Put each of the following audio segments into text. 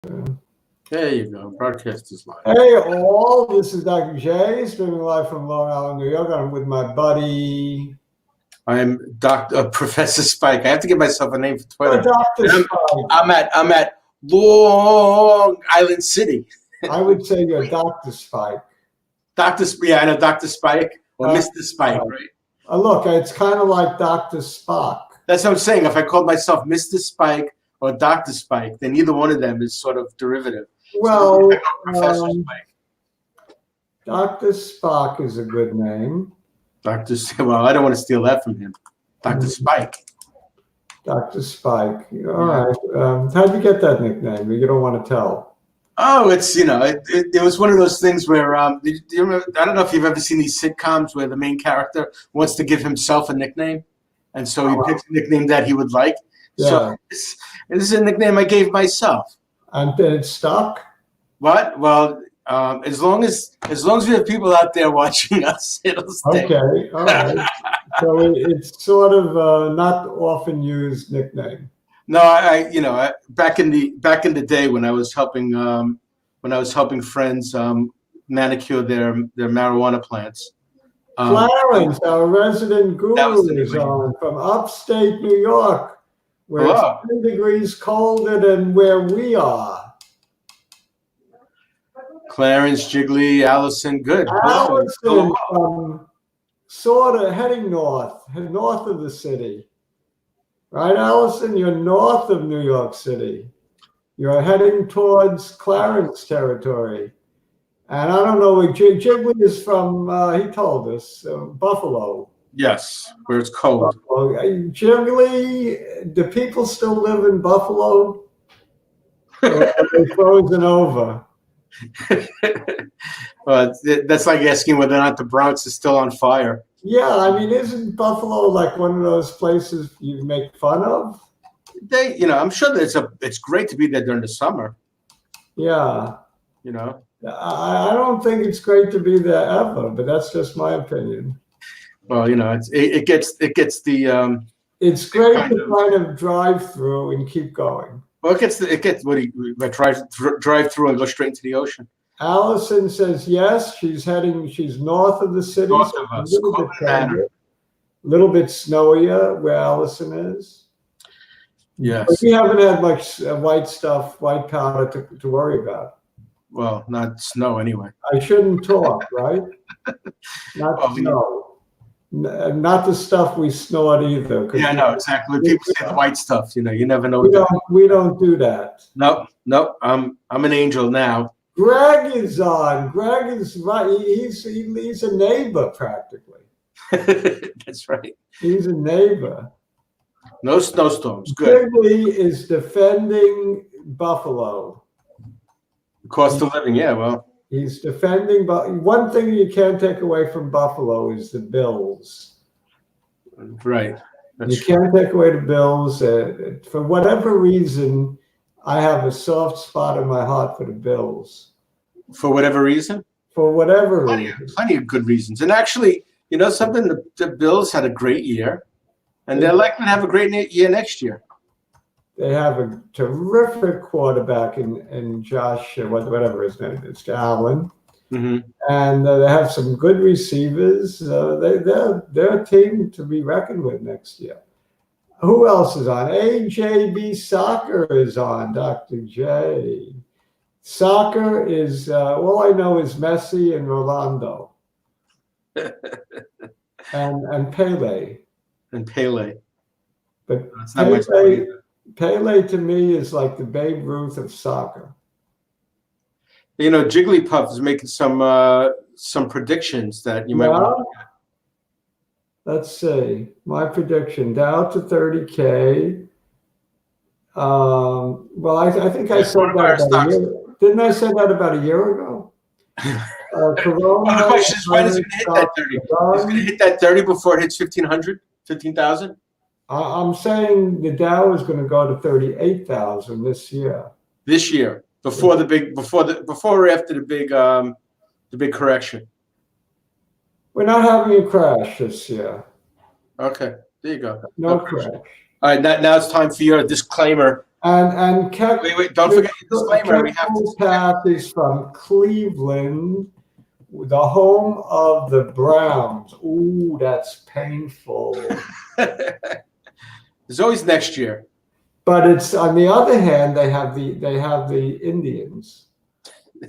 There you go. Broadcast is live. Hey all, this is Dr. J, streaming live from Long Island, New York. I'm with my buddy. I'm Professor Spike. I have to give myself a name for Twitter. Dr. Spike. I'm at Long Island City. I would say you're Dr. Spike. Yeah, I know Dr. Spike or Mr. Spike, right? Look, it's kind of like Dr. Spock. That's what I'm saying. If I called myself Mr. Spike or Dr. Spike, then either one of them is sort of derivative. Well, so Professor Spike. Dr. Spock is a good name. Well, I don't want to steal that from him. Dr. Spike. Dr. Spike. All right. How'd you get that nickname? You don't want to tell. Oh, it's, it was one of those things where, do you remember, I don't know if you've ever seen these sitcoms where the main character wants to give himself a nickname, and so he picks a nickname that he would like. Yeah. So this is a nickname I gave myself. And then it stuck? What? Well, as long as we have people out there watching us, it'll stay. Okay, all right. So it's sort of not often used nickname. No, back in the day when I was helping friends manicure their marijuana plants. Clarence, our resident guru, is on from upstate New York, where it's 10 degrees colder than where we are. Clarence, Jiggly, Allison, good. Allison, sort of heading north of the city. Right, Allison? You're north of New York City. You're heading towards Clarence territory. And I don't know where Jiggly is from, he told us, Buffalo. Yes, where it's cold. Jiggly, do people still live in Buffalo? Or are they frozen over? Well, that's like asking whether or not the Bronx is still on fire. Yeah, I mean, isn't Buffalo like one of those places you make fun of? I'm sure that it's great to be there during the summer. Yeah. I don't think it's great to be there ever, but that's just my opinion. Well, it gets the. It's great to kind of drive through and keep going. Well, it gets drive through and go straight into the ocean. Allison says yes. She's north of the city. North of us. A little bit snowier where Allison is. Yes. But we haven't had much white powder to worry about. Well, not snow anyway. I shouldn't talk, right? Not snow. Not the stuff we snort either. Yeah, no, exactly. When people say the white stuff, you never know. We don't do that. No. I'm an angel now. Greg is on. Greg is right. He's a neighbor practically. That's right. He's a neighbor. No snowstorms. Good. Jiggly is defending Buffalo. The cost of living, yeah, well. He's defending, but one thing you can't take away from Buffalo is the Bills. Right. You can't take away the Bills. For whatever reason, I have a soft spot in my heart for the Bills. For whatever reason? For whatever reason. Plenty of good reasons. And actually, something, the Bills had a great year, and they're likely to have a great year next year. They have a terrific quarterback in Josh, whatever his name is, Allen. Mm-hmm. And they have some good receivers. They're a team to be reckoned with next year. Who else is on? AJB Soccer is on, Dr. J. Soccer is, all I know is Messi and Rolando. and Pele. And Pele. But that's not much money. Pele to me is like the Babe Ruth of soccer. Jigglypuff is making some predictions that you might want to look at. Let's see. My prediction, Dow to 30K. Well, I think I said that about a year. Didn't I say that about a year ago? Corona. The question is, when is it going to hit that 30? Is it going to hit that 30 before it hits 1,500, 15,000? I'm saying the Dow is going to go to 38,000 this year. This year, before or after the big correction. We're not having a crash this year. Okay, there you go. No crash. All right, now it's time for your disclaimer And Wait, don't forget your disclaimer. We have to. Path is from Cleveland, the home of the Browns. Ooh, that's painful. There's always next year. But it's on the other hand, they have the Indians.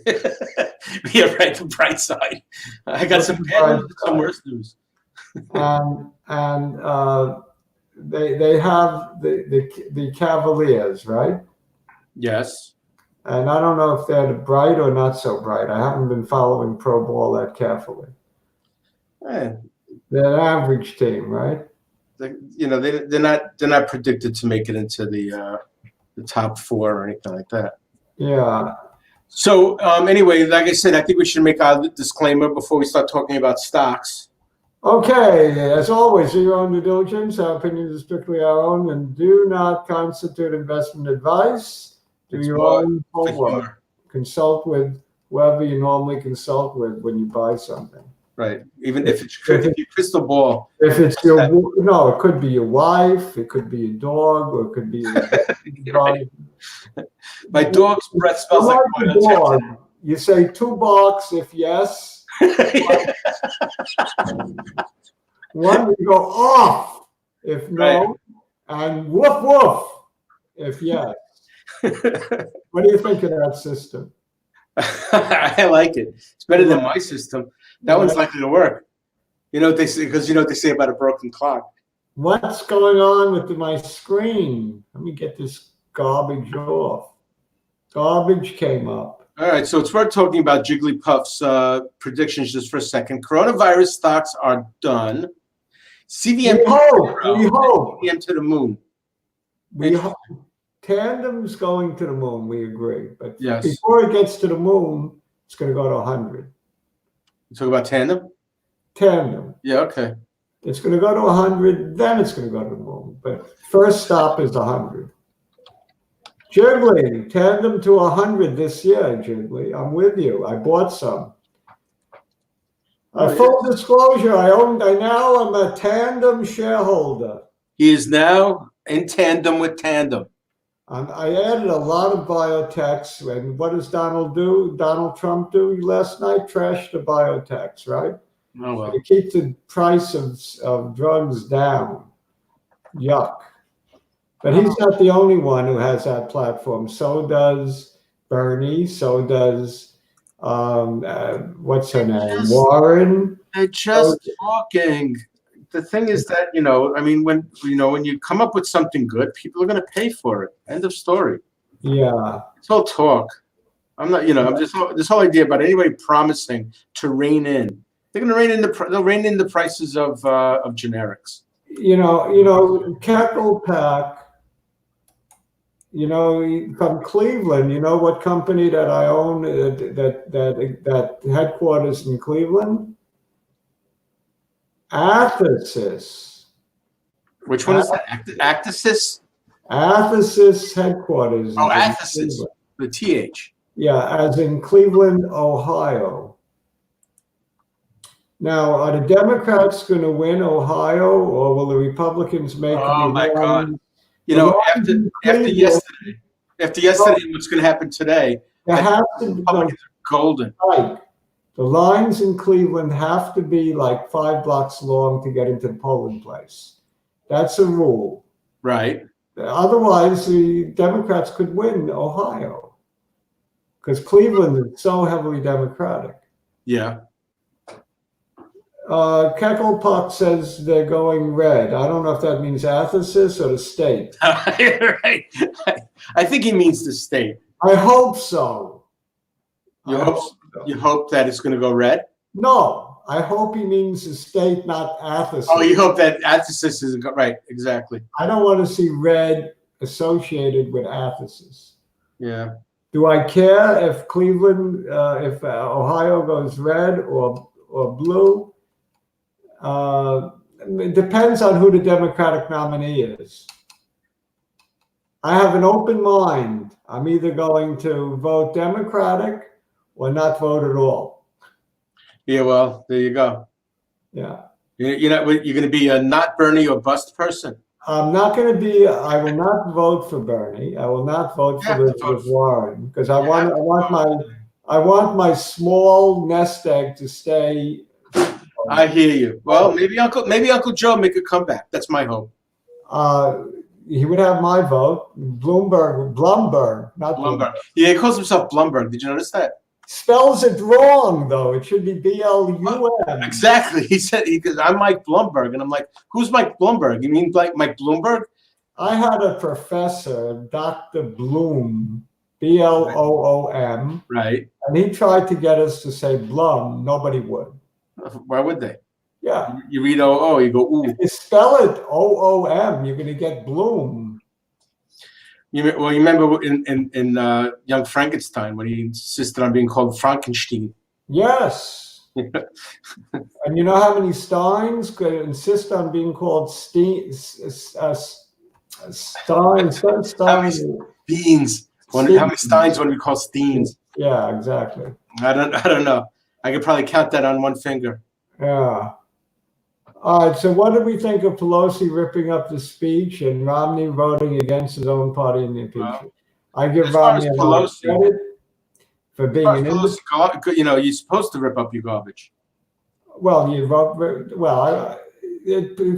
Yeah, right. The bright side. I got some bad news and some worse news. and they have the Cavaliers, right? Yes. And I don't know if they're bright or not so bright. I haven't been following pro ball that carefully. Eh, They're an average team, right? they're not predicted to make it into the top 4 or anything like that. Yeah. So anyway, like I said, I think we should make our disclaimer before we start talking about stocks. Okay, as always, do your own due diligence. Our opinions are strictly our own and do not constitute investment advice. Do your own homework. Consult with whoever you normally consult with when you buy something. Right. Even if it's your crystal ball. If it's your it could be your wife, it could be your dog, or it could be your dog. My dog's breath smells like dog. You say 2 barks if yes. One, you go off if no, and woof woof if yes. What do you think of that system? I like it. It's better than my system. That one's likely to work. You know what they say, because you know what they say about a broken clock. What's going on with my screen? Let me get this garbage off. Garbage came up. All right, so it's worth talking about Jigglypuff's predictions just for a second. Coronavirus stocks are done. CVM we hope. CVM to the moon. We hope. Tandem's going to the moon, we agree. But yes, before it gets to the moon, it's going to go to 100. You talk about tandem? Tandem. Yeah, okay. It's going to go to 100, then it's going to go to the moon. But first stop is 100. Jiggly, tandem to 100 this year, Jiggly. I'm with you. I bought some. Full disclosure, I now am a tandem shareholder. He is now in tandem with tandem. I added a lot of biotechs. And what does Donald do? Donald Trump do last night? Trash the biotechs, right? Oh, well. To keep the price of drugs down. Yuck. But he's not the only one who has that platform. So does Bernie. So does, what's her name? Warren. They're just talking. The thing is that, I mean, when you come up with something good, people are going to pay for it. End of story. Yeah. It's all talk. I'm not, I'm just, this whole idea about anybody promising to rein in. They're going to they'll rein in the prices of generics. Cackle Pack, from Cleveland, you know what company that I own that headquarters in Cleveland? athx. Which one is that? athx? athx headquarters. Oh, athx. The TH. Yeah, as in Cleveland, Ohio. Now, are the Democrats going to win Ohio, or will the Republicans make it? Oh my God! After yesterday, what's going to happen today? Republicans are golden. Right. The lines in Cleveland have to be like 5 blocks long to get into the polling place. That's a rule. Right. Otherwise, the Democrats could win Ohio because Cleveland is so heavily Democratic. Yeah. Kecklepuck says they're going red. I don't know if that means athx or the state. Right. I think he means the state. I hope so. You hope that it's going to go red? No, I hope he means the state, not athx. Oh, you hope that athx is right. Exactly. I don't want to see red associated with athx. Yeah. Do I care if Cleveland, if Ohio goes red or blue? It depends on who the Democratic nominee is. I have an open mind. I'm either going to vote Democratic or not vote at all. Yeah, well, there you go. Yeah. You're going to be a not Bernie or bust person. I'm not going to be. I will not vote for Bernie. I will not vote for Elizabeth Warren because I want my small nest egg to stay. I hear you. Well, maybe Uncle Joe make a comeback. That's my hope. He would have my vote. Blumberg, not Bloomberg. Yeah, he calls himself Blumberg. Did you notice that? Spells it wrong though. It should be B-L-U-M. Exactly. He said I'm Mike Bloomberg, and I'm like, who's Mike Bloomberg? You mean like Mike Bloomberg? I had a professor, Dr. Bloom, B-L-O-O-M. Right. And he tried to get us to say Blum. Nobody would. Why would they? Yeah. You read O-O, you go ooh. If you spell it O-O-M, you're going to get Bloom. You remember in Young Frankenstein when he insisted on being called Frankenstein? Yes. And you know how many Steins could insist on being called Steins? How many Steins? How many Steins when we call Steins? Yeah, exactly. I don't know. I could probably count that on one finger. Yeah. All right. So, what do we think of Pelosi ripping up the speech and Romney voting against his own party in the impeachment? I give Romney a lot of credit for being an independent. You know, you're supposed to rip up your garbage. Well,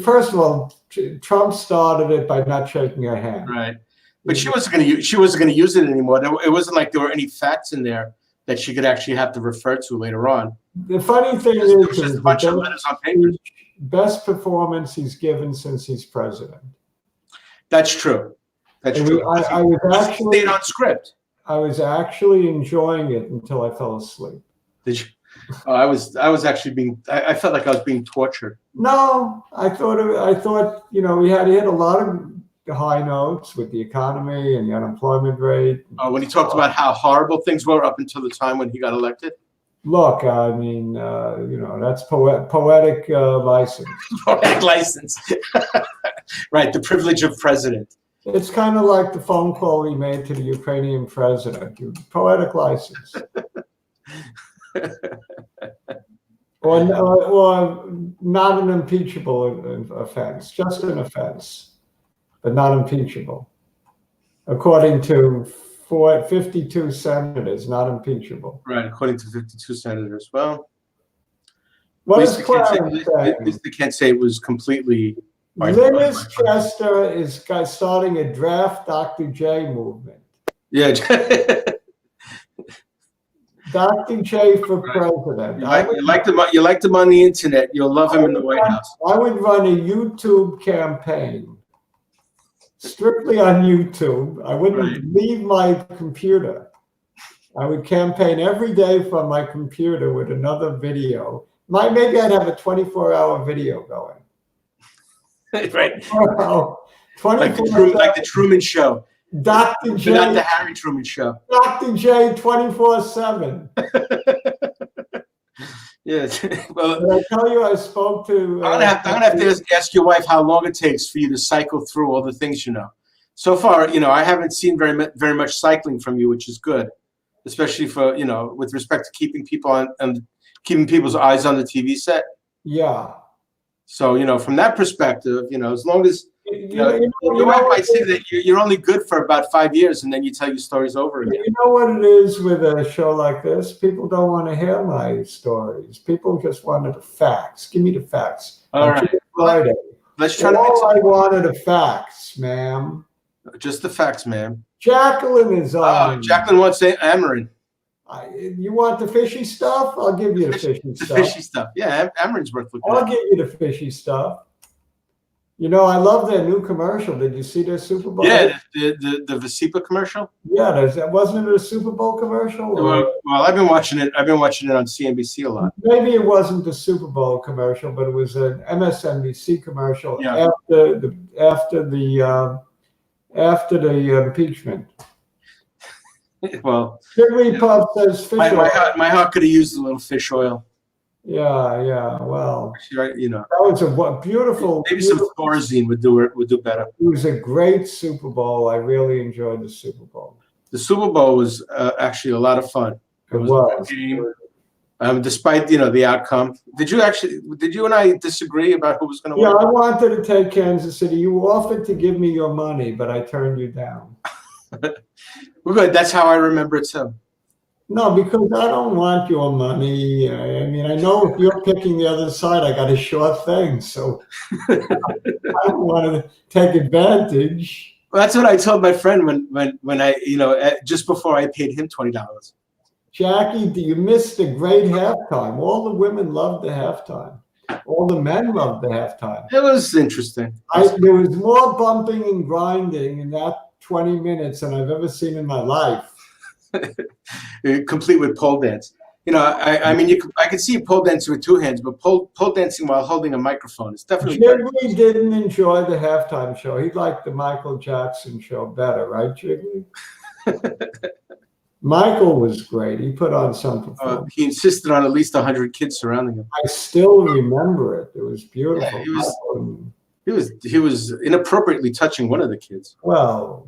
first of all, Trump started it by not shaking her hand. Right. But she wasn't going to use it anymore. It wasn't like there were any facts in there that she could actually have to refer to later on. The funny thing is just a bunch of letters on paper. Best performance he's given since he's president. That's true. That's true. I was actually stayed on script. I was actually enjoying it until I fell asleep. Did you? Oh, I was actually being. I felt like I was being tortured. No, I thought you know he hit a lot of high notes with the economy and the unemployment rate. When he talked about how horrible things were up until the time when he got elected. Look, I mean, you know, that's poetic license. Poetic license. Right, the privilege of president. It's kind of like the phone call he made to the Ukrainian president. Poetic license. or not an impeachable offense, just an offense, but not impeachable. According to 52 senators, not impeachable. Right, according to 52 senators. Well, what is Clarence saying? They can't say it was completely. Liz Chester is starting a draft Dr. J movement. Yeah. Dr. J for president. You like him on the internet. You'll love him in the White House. I would run a YouTube campaign. Strictly on YouTube. I wouldn't leave my computer. I would campaign every day from my computer with another video. Maybe I'd have a 24-hour video going. Right. 24 like the Truman Show. Dr. J. Not the Harry Truman Show. Dr. J 24/7. Yes. Well, did I tell you I spoke to? I'm gonna have to ask your wife how long it takes for you to cycle through all the things you know. So far, you know, I haven't seen very much cycling from you, which is good, especially for with respect to keeping people and keeping people's eyes on the TV set. Yeah. So from that perspective, as long as your wife might say that you're only good for about 5 years, and then you tell your stories over again. You know what it is with a show like this? People don't want to hear my stories. People just wanted the facts. Give me the facts. All right. Friday. Let's try to. All I wanted the facts, ma'am. Just the facts, ma'am. Jacqueline is on. Jacqueline wants to say amrn. You want the fishy stuff? I'll give you the fishy stuff. The fishy stuff. Yeah, amrn's worth looking at. I'll give you the fishy stuff. I love their new commercial. Did you see their Super Bowl? Yeah, the Vasipa commercial. Yeah, wasn't it a Super Bowl commercial? Well, I've been watching it. I've been watching it on CNBC a lot. Maybe it wasn't the Super Bowl commercial, but it was an MSNBC commercial after the impeachment. Well, Jigglypuff says fish oil. My heart could have used a little fish oil. Yeah. Well, right, that was a beautiful. Maybe some Thorazine would do better. It was a great Super Bowl. I really enjoyed the Super Bowl. The Super Bowl was actually a lot of fun. It was. despite the outcome. Did you and I disagree about who was going to Yeah, win? I wanted to take Kansas City. You offered to give me your money, but I turned you down. We're good. That's how I remember it too. No, because I don't want your money. I mean, I know if you're picking the other side, I got a short thing, so I don't want to take advantage. Well, that's what I told my friend when I just before I paid him $20. Jackie, you missed a great halftime. All the women loved the halftime. All the men loved the halftime. It was interesting. There was more bumping and grinding in that 20 minutes than I've ever seen in my life. Complete with pole dance. I mean, I can see you pole dancing with two hands, but pole dancing while holding a microphone is definitely. Jiggly didn't enjoy the halftime show. He liked the Michael Jackson show better, right, Jiggly? Michael was great. He put on some performance. He insisted on at least 100 kids surrounding him. I still remember it. It was beautiful. Yeah, he was inappropriately touching one of the kids. Well,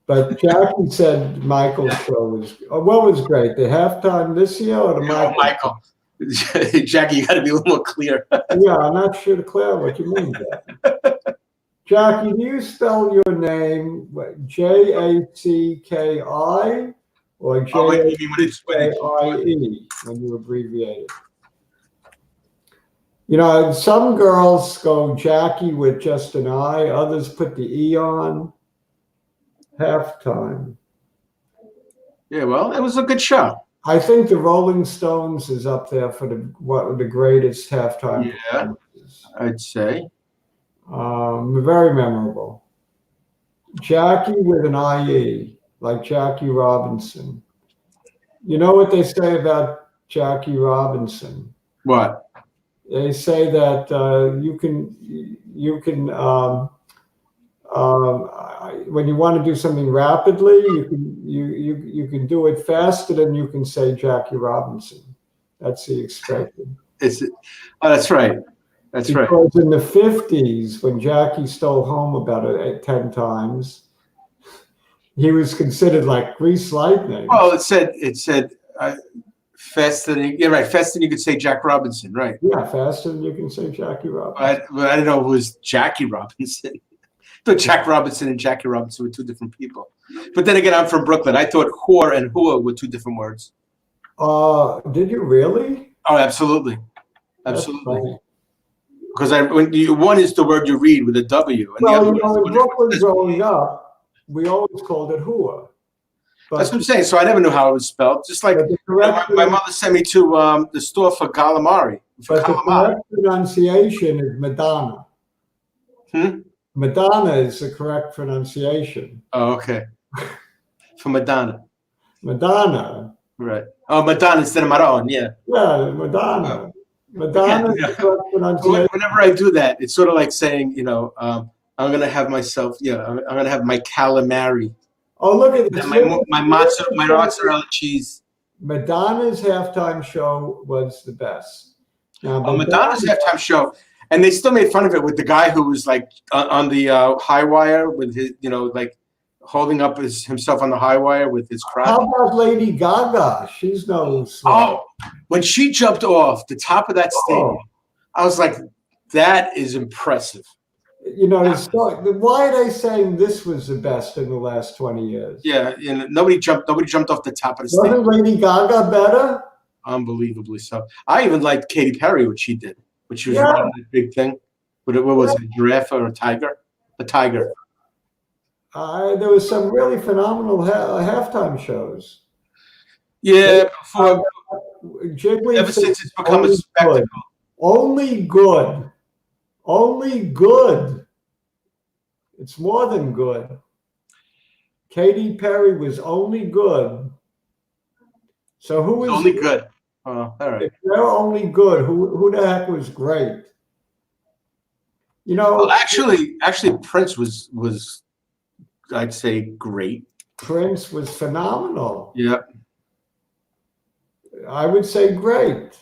but Jackie said Michael's show was what was great? The halftime this year or the Michael? Jackie, you got to be a little more clear. Yeah, I'm not sure to clear what you mean, Jackie. Jackie, do you spell your name Jacki or Jackie when you abbreviate it? Some girls go Jackie with just an I, others put the E on. Halftime. Yeah, well, it was a good show. I think the Rolling Stones is up there for the greatest halftime. Yeah, I'd say. Very memorable. Jackie with an IE, like Jackie Robinson. You know what they say about Jackie Robinson? What? They say that you can when you want to do something rapidly, you can do it faster than you can say Jackie Robinson. That's the expression. That's right. That's right. Because in the 50s, when Jackie stole home about 10 times, he was considered like grease lightning. Well, it said faster than faster than you could say Jack Robinson, right? Yeah, faster than you can say Jackie Robinson. But I didn't know it was Jackie Robinson. I thought Jack Robinson and Jackie Robinson were two different people. But then again, I'm from Brooklyn. I thought whore and hua were two different words. Did you really? Oh, absolutely. Absolutely. Because one is the word you read with a W. And well, in Brooklyn growing up, we always called it hua. That's what I'm saying. So I never knew how it was spelled. Just like my mother sent me to the store for calamari. But the correct pronunciation is Madonna. Madonna is the correct pronunciation. Oh, okay. For Madonna. Madonna. Right. Oh, Madonna instead of Maron, yeah. Yeah, Madonna. Madonna is the correct pronunciation. Whenever I do that, it's sort of like saying, I'm going to have myself, I'm going to have my calamari. Oh, look at this. My mozzarella cheese. Madonna's halftime show was the best. Now, Madonna's halftime show. And they still made fun of it with the guy who was like on the high wire with his, like holding up himself on the high wire with his crotch. How about Lady Gaga? She's no slut. Oh, when she jumped off the top of that stage, I was like, that is impressive. Why are they saying this was the best in the last 20 years? Yeah, nobody jumped off the top of the stage. Wasn't Lady Gaga better? Unbelievably so. I even liked Katy Perry, what she did. When she was running that big thing. What was it, a giraffe or a tiger? A tiger. There was some really phenomenal halftime shows. Yeah, Jiggly ever since it's become a spectacle. Only good. Only good. It's more than good. Katy Perry was only good. So who was only good? Oh, all right. If they're only good, who the heck was great? Well, actually, Prince was I'd say great. Prince was phenomenal. Yeah. I would say great.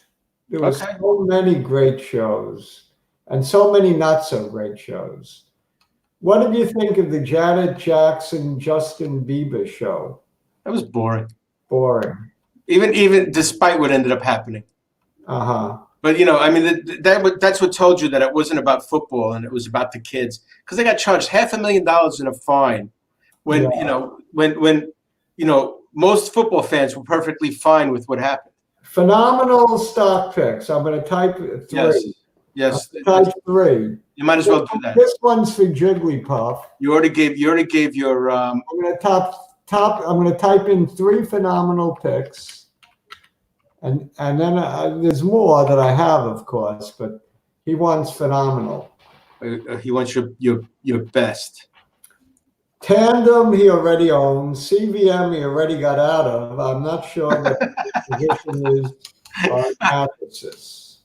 There were so many great shows and so many not so great shows. What did you think of the Janet Jackson, Justin Bieber show? That was boring. Boring. even despite what ended up happening. But I mean, that's what told you that it wasn't about football and it was about the kids, because they got charged $500,000 in a fine when when most football fans were perfectly fine with what happened. Phenomenal stock picks. I'm going to type 3. Yes. Type 3. You might as well do that. This one's for Jigglypuff. You already gave your. I'm going to I'm going to type in 3 phenomenal picks. And then there's more that I have, of course, but he wants phenomenal. He wants your best. Tandem he already owns. CVM he already got out of. I'm not sure what the position is on athx.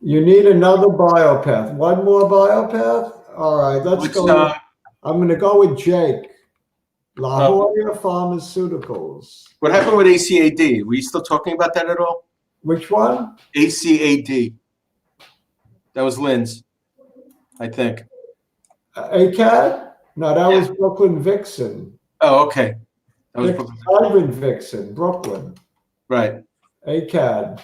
You need another Biopath. One more Biopath? All right, let's go. I'm going to go with Jake. La Jolla Pharmaceuticals. What happened with ACAD? Were you still talking about that at all? Which one? ACAD. That was Lynn's, I think. ACAD? No, that was Brooklyn Vixen. Oh, okay. That was Brooklyn Vixen, Brooklyn. Right. ACAD.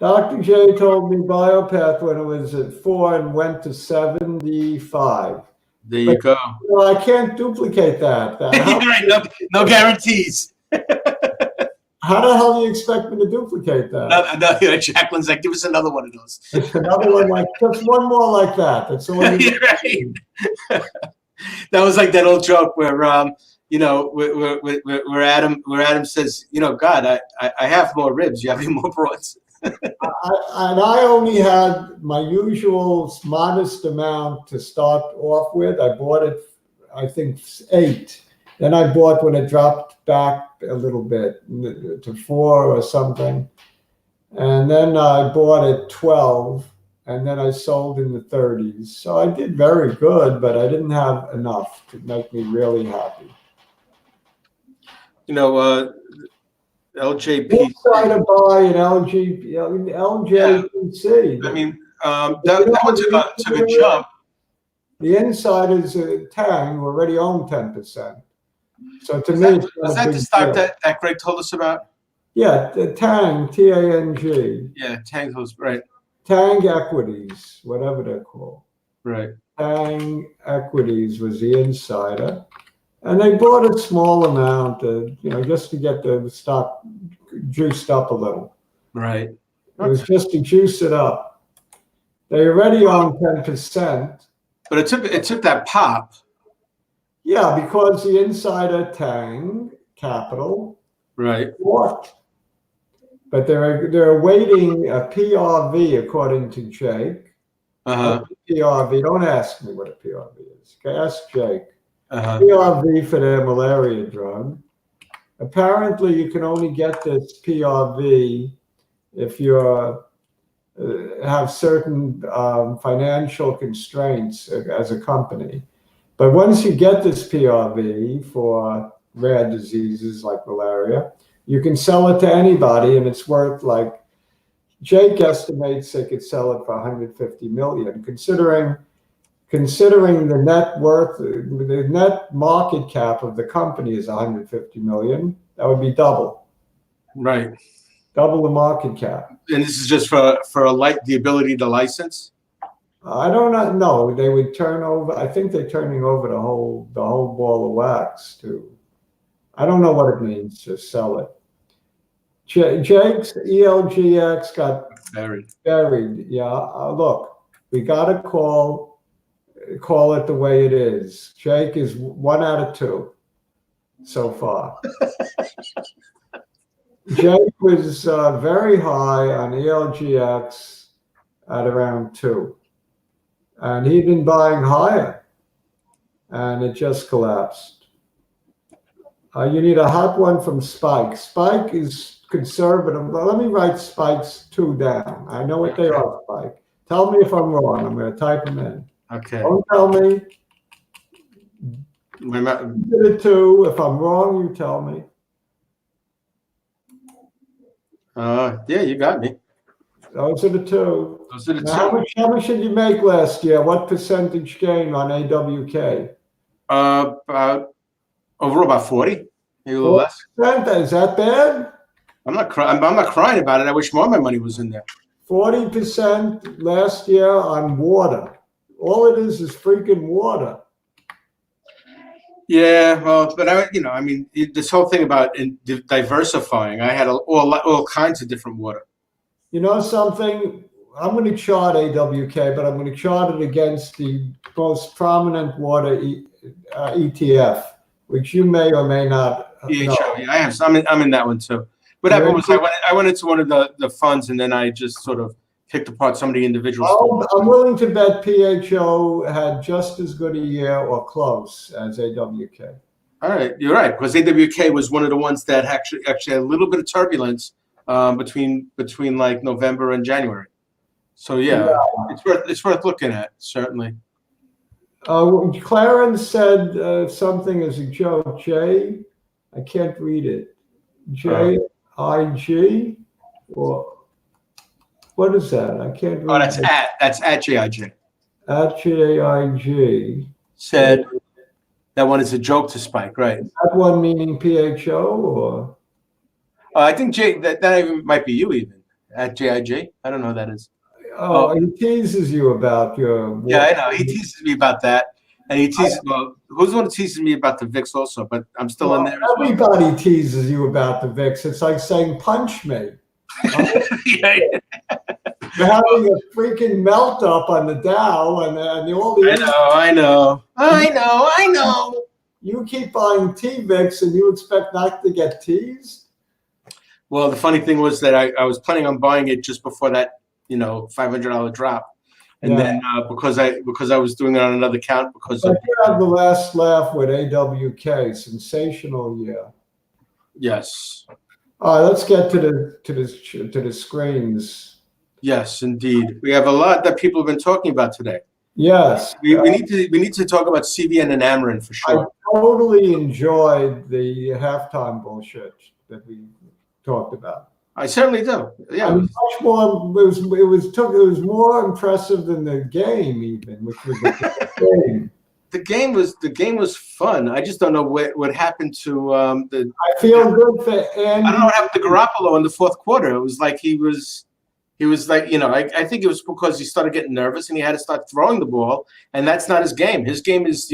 Dr. J told me Biopath when it was at 4 and went to 75. There you go. Well, I can't duplicate that. No guarantees. How the hell do you expect me to duplicate that? No, Jacqueline's like, give us another one of those. Another one like, just one more like that. That's all. You're right. That was like that old joke where where Adam says, God, I have more ribs. You have more broads. I only had my usual modest amount to start off with. I bought it, I think, 8. Then I bought when it dropped back a little bit to 4 or something. And then I bought at 12, and then I sold in the 30s. So I did very good, but I didn't have enough to make me really happy. LJPC. Insider buy an LJPC. Yeah. I mean, that one took a jump. The insiders Tang already own 10%. So to me, was that the stock that Greg told us about? Yeah, the Tang, T-A-N-G. Yeah, Tang was right. Tang Equities, whatever they're called. Right. Tang Equities was the insider. And they bought a small amount, just to get the stock juiced up a little. Right. It was just to juice it up. They already own 10%. But it took that pop. Yeah, because the insider Tang Capital bought. But they're awaiting a PRV, according to Jake. PRV. Don't ask me what a PRV is. Okay, ask Jake. PRV for their malaria drug. Apparently, you can only get this PRV if you have certain financial constraints as a company. But once you get this PRV for rare diseases like malaria, you can sell it to anybody, and it's worth, like, Jake estimates they could sell it for $150 million, considering the net worth, the net market cap of the company is $150 million. That would be double. Right. Double the market cap. And this is just for the ability to license? I don't know. They would turn over. I think they're turning over the whole ball of wax too. I don't know what it means to sell it. Jake's ELGX got buried. Yeah. Look, we got to call it the way it is. Jake is 1 out of 2 so far. Jake was very high on ELGX at around 2. And he'd been buying higher, and it just collapsed. You need a hot one from Spike. Spike is conservative. Well, let me write Spike's 2 down. I know what they are, Spike. Tell me if I'm wrong. I'm going to type them in. Okay. Don't tell me. Did it 2. If I'm wrong, you tell me. Yeah, you got me. Those are the 2. Those are the 2. How much did you make last year? What percentage gain on AWK? Overall about 40. Maybe a little less. 40%? Is that bad? I'm not crying. I'm not crying about it. I wish more of my money was in there. 40% last year on water. All it is freaking water. Yeah, well, but I mean, this whole thing about diversifying. I had all kinds of different water. You know something? I'm going to chart AWK, but I'm going to chart it against the most prominent water ETF, which you may or may not know. Yeah, I have. I'm in that one too. What happened was I went into one of the funds and then I just sort of picked apart some of the individuals. I'm willing to bet PHO had just as good a year or close as AWK. All right, you're right, because AWK was one of the ones that actually had a little bit of turbulence between like November and January. So yeah, it's worth looking at, certainly. Clarence said something as a joke. I can't read it. JIG or what is that? I can't read. Oh, that's at JIG. At JIG. Said that one is a joke to Spike, right? Is that one meaning PHO or? I think that even might be you even at JIG. I don't know who that is. Oh, he teases you about your. Yeah, I know. He teases me about that, and he teases. Well, who's the one who teases me about the VIX also? But I'm still in there. Everybody teases you about the VIX. It's like saying "punch me." Yeah. You're having a freaking melt up on the Dow, and all the. I know. You keep buying TVIX, and you expect not to get teased. Well, the funny thing was that I was planning on buying it just before that, $500 drop, and then because I was doing it on another account because of you had the last laugh with AWK, sensational year. Yes. All right, let's get to the screens. Yes, indeed. We have a lot that people have been talking about today. Yes. We need to talk about CVN and amrn for sure. I totally enjoyed the halftime bullshit that we talked about. I certainly do. Yeah. I mean, much more. It was more impressive than the game, even, which was the game. The game was fun. I just don't know what happened to I feel good for Andy. I don't know what happened to Garoppolo in the fourth quarter. It was like he was like, I think it was because he started getting nervous and he had to start throwing the ball, and that's not his game. His game is,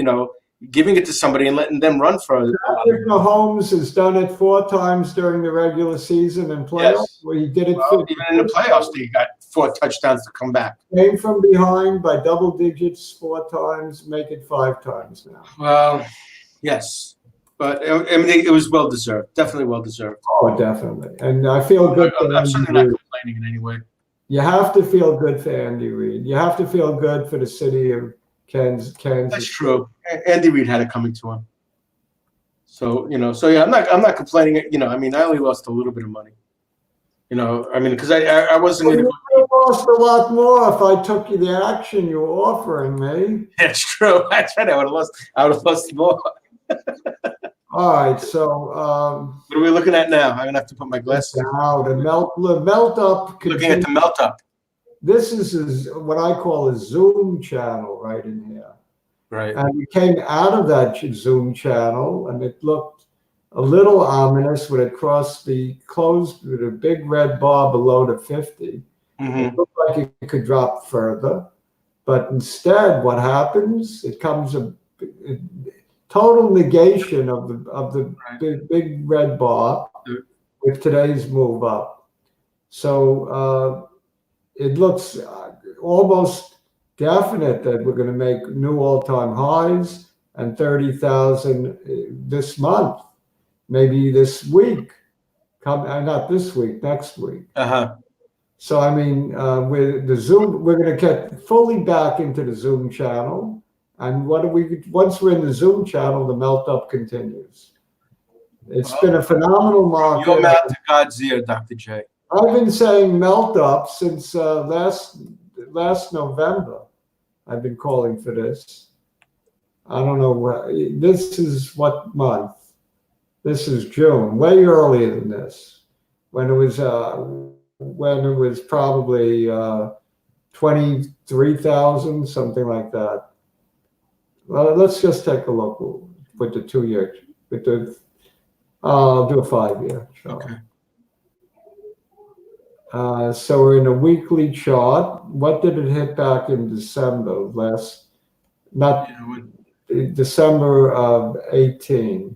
giving it to somebody and letting them run for it. Patrick Mahomes has done it 4 times during the regular season and playoffs. Yes. Where he did it. Well, even in the playoffs, he got 4 touchdowns to come back. Came from behind by double digits 4 times, make it 5 times now. Well, yes. But, I mean, it was well-deserved. Definitely well-deserved. Oh, definitely. And I feel good for I'm certainly not complaining in any way. You have to feel good for Andy Reid. You have to feel good for the city of Kansas. That's true. Andy Reid had it coming to him. So, yeah, I'm not complaining. I mean, I only lost a little bit of money. I mean, because I wasn't. You lost a lot more if I took you the action you were offering me. That's true. That's right. I would have lost more. All right. So, what are we looking at now? I'm gonna have to put my glasses. Now the melt up. Looking at the melt up. This is what I call a Zoom channel right in here. Right. And we came out of that Zoom channel, and it looked a little ominous when it crossed the closed with a big red bar below the 50. Mm-hmm. It looked like it could drop further, but instead, what happens? It comes a total negation of the big red bar with today's move up. So it looks almost definite that we're going to make new all-time highs and 30,000 this month, maybe this week. Not this week, next week. So I mean, with the Zoom, we're going to get fully back into the Zoom channel. And once we're in the Zoom channel, the melt up continues. It's been a phenomenal market. Your mouth to God's ear, Dr. J. I've been saying melt up since last November. I've been calling for this. I don't know this is what month. This is June, way earlier than this, when it was probably 23,000, something like that. Well, let's just take a look with the 2-year, with the I'll do a 5-year chart. Okay. So we're in a weekly chart. What did it hit back in December not December of 18?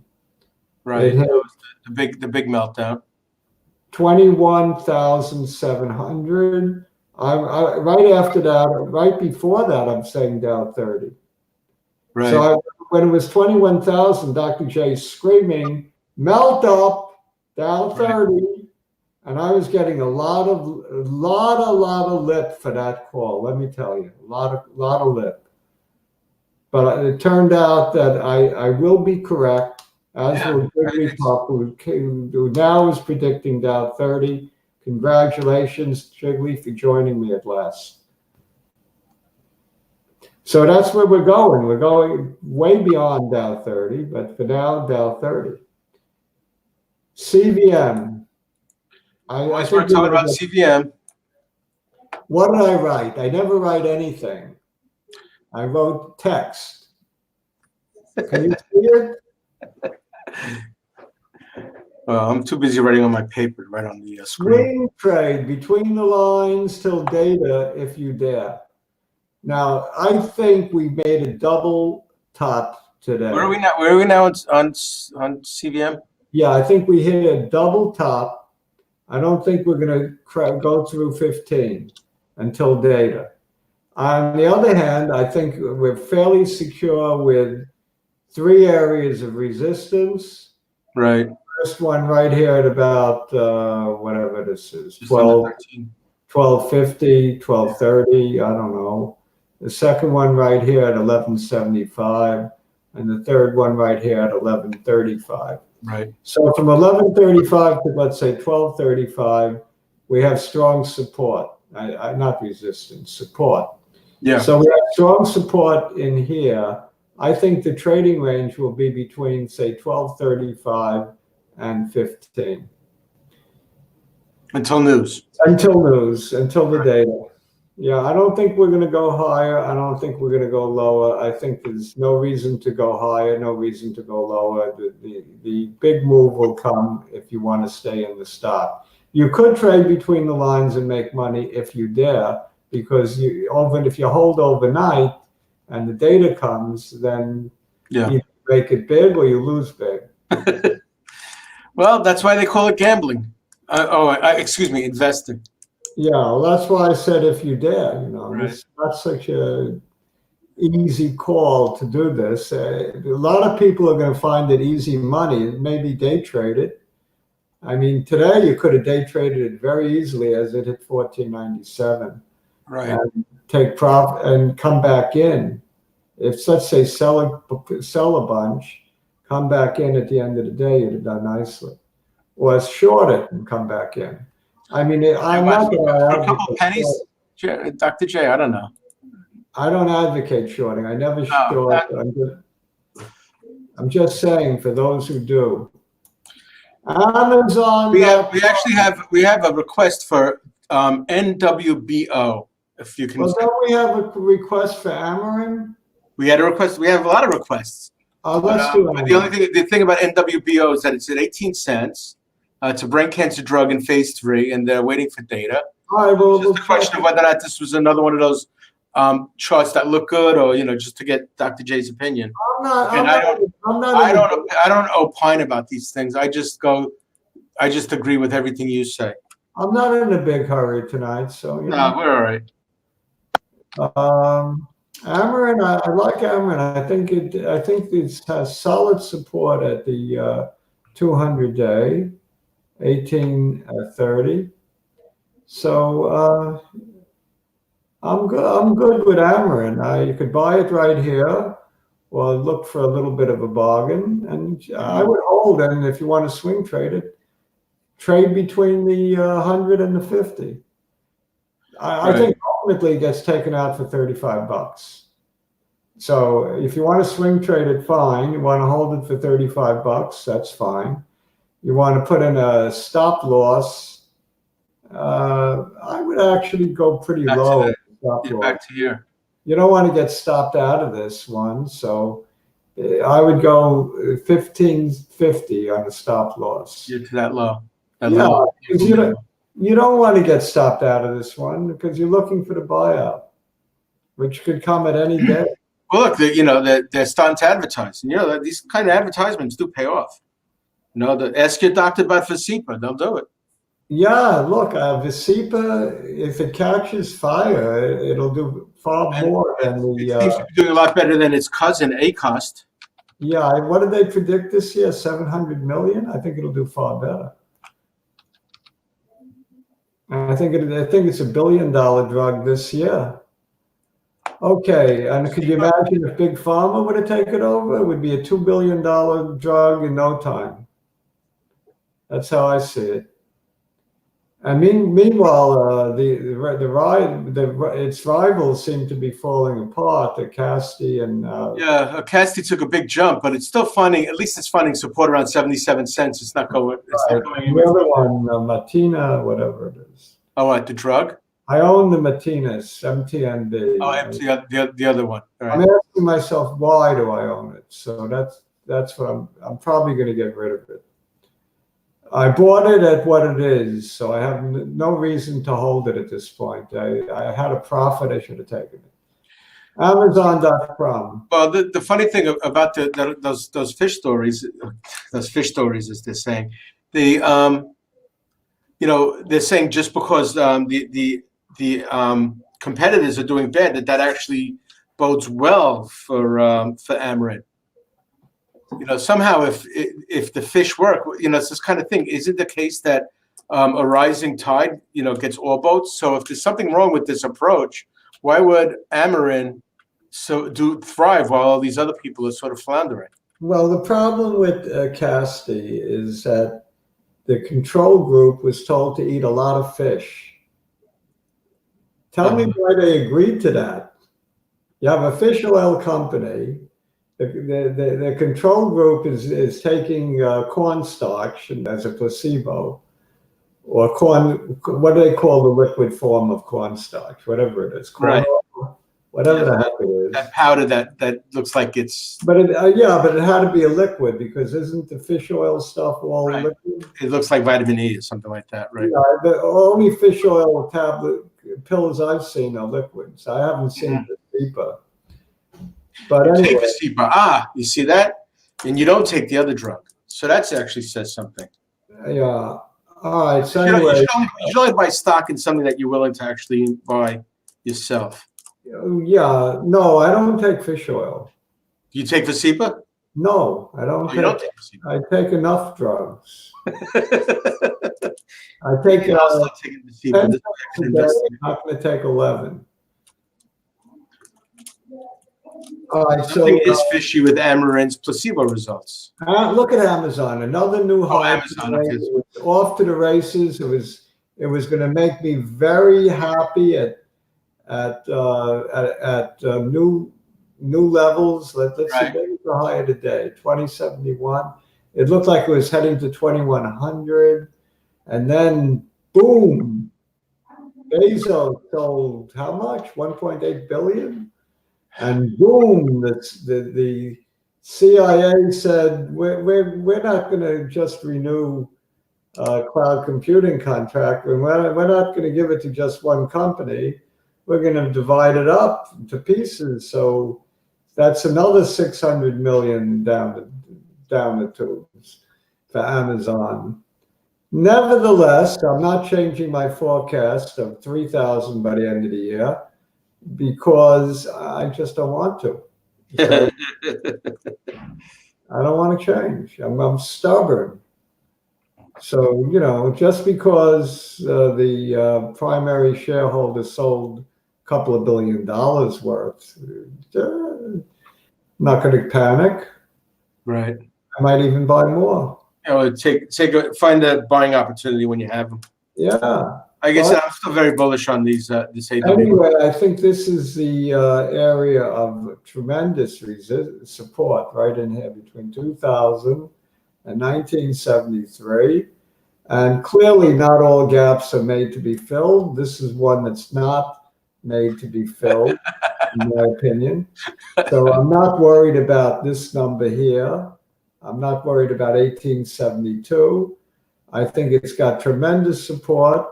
Right. It hit That was the big meltdown. 21,700. Right after that, right before that, I'm saying down 30. Right. So when it was 21,000, Dr. J screaming, melt up, down 30. Right. And I was getting a lot of lip for that call. Let me tell you, a lot of lip. But it turned out that I will be correct, as will Jiggly Pup, who now is predicting down 30. Congratulations, Jiggly, for joining me at last. So that's where we're going. We're going way beyond Dow 30, but for now, Dow 30. CVM. I think talking about CVM. What did I write? I never write anything. I wrote text. Can you see it? Well, I'm too busy writing on my paper, right on the screen. Swing trade between the lines till data, if you dare. Now, I think we made a double top today. Where are we now? Where are we now on CVM? Yeah, I think we hit a double top. I don't think we're going to go through 15 until data. On the other hand, I think we're fairly secure with 3 areas of resistance. Right. First one right here at about whatever this is, 1250, 1230, I don't know. The second one right here at 1175, and the third one right here at 1135. Right. So from 1135 to, let's say, 1235, we have strong support. Not resistance, support. Yeah. So we have strong support in here. I think the trading range will be between, say, 1235 and 15. Until news. Until the data. Yeah, I don't think we're going to go higher. I don't think we're going to go lower. I think there's no reason to go higher, no reason to go lower. The big move will come if you want to stay in the stock. You could trade between the lines and make money if you dare, because if you hold overnight and the data comes, then you make it big or you lose big. Well, that's why they call it gambling. Excuse me, investing. Yeah, well, that's why I said if you dare, Right. It's not such a easy call to do this. A lot of people are going to find it easy money, maybe day trade it. I mean, today you could have day traded it very easily as it hit 1497. Right. And take profit and come back in. If, let's say, sell a bunch, come back in at the end of the day, you'd have done nicely. Or short it and come back in. I mean, I'm not going to for a couple of pennies, Dr. J. I don't know. I don't advocate shorting. I never short. I'm just saying for those who do. Amazon. We have a request for NWBO. If you can. Well, don't we have a request for amrn? We had a request. We have a lot of requests. Let's do it. The thing about NWBO is that it's at 18 cents. It's a brain cancer drug in phase 3, and they're waiting for data. All right, well, just a question of whether or not this was another one of those charts that look good, or just to get Dr. J's opinion. I don't opine about these things. I just agree with everything you say. I'm not in a big hurry tonight, so no, we're all right. amrn, I like amrn. I think it has solid support at the 200-day, 1830. So I'm good with amrn. You could buy it right here, or look for a little bit of a bargain. And I would hold. And if you want to swing trade it, trade between the 100 and the 50. I think ultimately it gets taken out for $35. So if you want to swing trade it, fine. You want to hold it for $35, that's fine. You want to put in a stop loss, I would actually go pretty low. Back to here. You don't want to get stopped out of this one. So I would go 1550 on a stop loss. You're to that low. That Yeah, low. because you don't want to get stopped out of this one because you're looking for the buyout, which could come at any day. Well, look, they're starting to advertise. And, these kind of advertisements do pay off. Ask your doctor about Visipa. They'll do it. Yeah, look, Visipa, if it catches fire, it'll do far more than the. It seems to be doing a lot better than its cousin, ACOST. Yeah, what did they predict this year? 700 million? I think it'll do far better. I think it's $1 billion drug this year. Okay, and could you imagine if Big Pharma would have taken it over? It would be a $2 billion drug in no time. That's how I see it. And meanwhile, its rivals seem to be falling apart. The Casti and Casti took a big jump, but it's still finding support around 77 cents. It's not going. Not going the other one, Matina, whatever it is. Oh, what, the drug? I own the Matinas, MTNB. Oh, the other one. All right. I'm asking myself, why do I own it? So that's what I'm probably going to get rid of it. I bought it at what it is, so I have no reason to hold it at this point. I had a profit, I should have taken it. Amazon.com. Well, the funny thing about those fish stories, as they're saying, they're saying just because the competitors are doing bad, that actually bodes well for amrn. Somehow if the fish work, it's this kind of thing. Is it the case that a rising tide, gets all boats? So if there's something wrong with this approach, why would amrn thrive while all these other people are sort of floundering? Well, the problem with Casti is that the control group was told to eat a lot of fish. Tell me why they agreed to that. You have a fish oil company. The control group is taking cornstarch as a placebo, or corn. What do they call the liquid form of cornstarch? Whatever it is, corn oil, whatever the heck it is. That powder that looks like it's. But it had to be a liquid because isn't the fish oil stuff all liquid? It looks like vitamin E or something like that, right? Yeah, the only fish oil pills I've seen are liquids. I haven't seen the Visipa. But anyway. Take Visipa. You see that? And you don't take the other drug. So that actually says something. Yeah. All right. So anyway. You should only buy stock in something that you're willing to actually buy yourself. Yeah. No, I don't take fish oil. You take Visipa? No, I don't. You don't take Visipa. I take enough drugs. I take 10 I'm not going to take 11. All right, something is fishy with amrn's placebo results. Look at Amazon, another new high. Amazon, okay. Off to the races. It was going to make me very happy at new levels. Let's see, the high of the day, 2071. It looked like it was heading to 2100, and then boom, Bezos sold how much? 1.8 billion. And boom, the CIA said we're not going to just renew cloud computing contract. We're not going to give it to just one company. We're going to divide it up to pieces. So that's another 600 million down the tubes for Amazon. Nevertheless, I'm not changing my forecast of 3,000 by the end of the year, because I just don't want to. So I don't want to change. I'm stubborn. So, just because the primary shareholder sold a couple of $1 billion worth, I'm not going to panic. Right. I might even buy more. Find a buying opportunity when you have them. Yeah. Like I said, I'm still very bullish on this AW. Anyway, I think this is the area of tremendous support right in here between 2000 and 1973. And clearly not all gaps are made to be filled. This is one that's not made to be filled. in my opinion. So I'm not worried about this number here. I'm not worried about 1872. I think it's got tremendous support.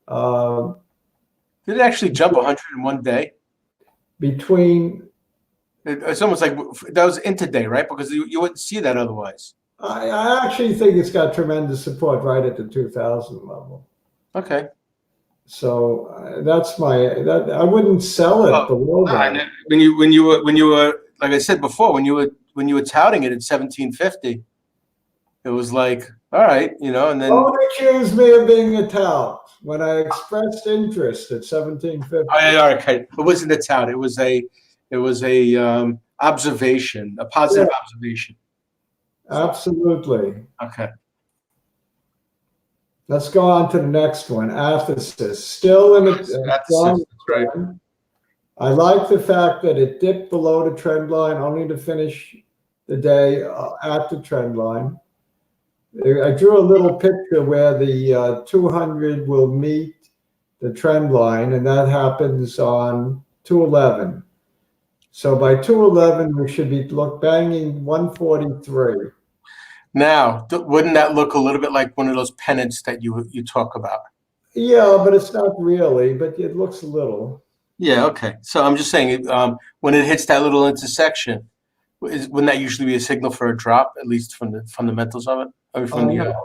Did it actually jump 100 in one day? Between, It's almost like that was intraday, right? Because you wouldn't see that otherwise. I actually think it's got tremendous support right at the 2000 level. Okay. So that's that I wouldn't sell it below that. When you were like I said before, when you were touting it at 1750, it was like, all right, and then Don't accuse me of being a tout. When I expressed interest at 1750. Okay. It wasn't a tout. It was a observation, a positive observation. Absolutely. Okay. Let's go on to the next one. Athx, still in a strong trend. I like the fact that it dipped below the trend line only to finish the day at the trend line. I drew a little picture where the 200 will meet the trend line, and that happens on 211. So by 211, we should be banging 143. Now, wouldn't that look a little bit like one of those pennants that you talk about? Yeah, but it's not really, but it looks a little. Yeah, okay. So I'm just saying, when it hits that little intersection, wouldn't that usually be a signal for a drop, at least from the fundamentals of it, or from the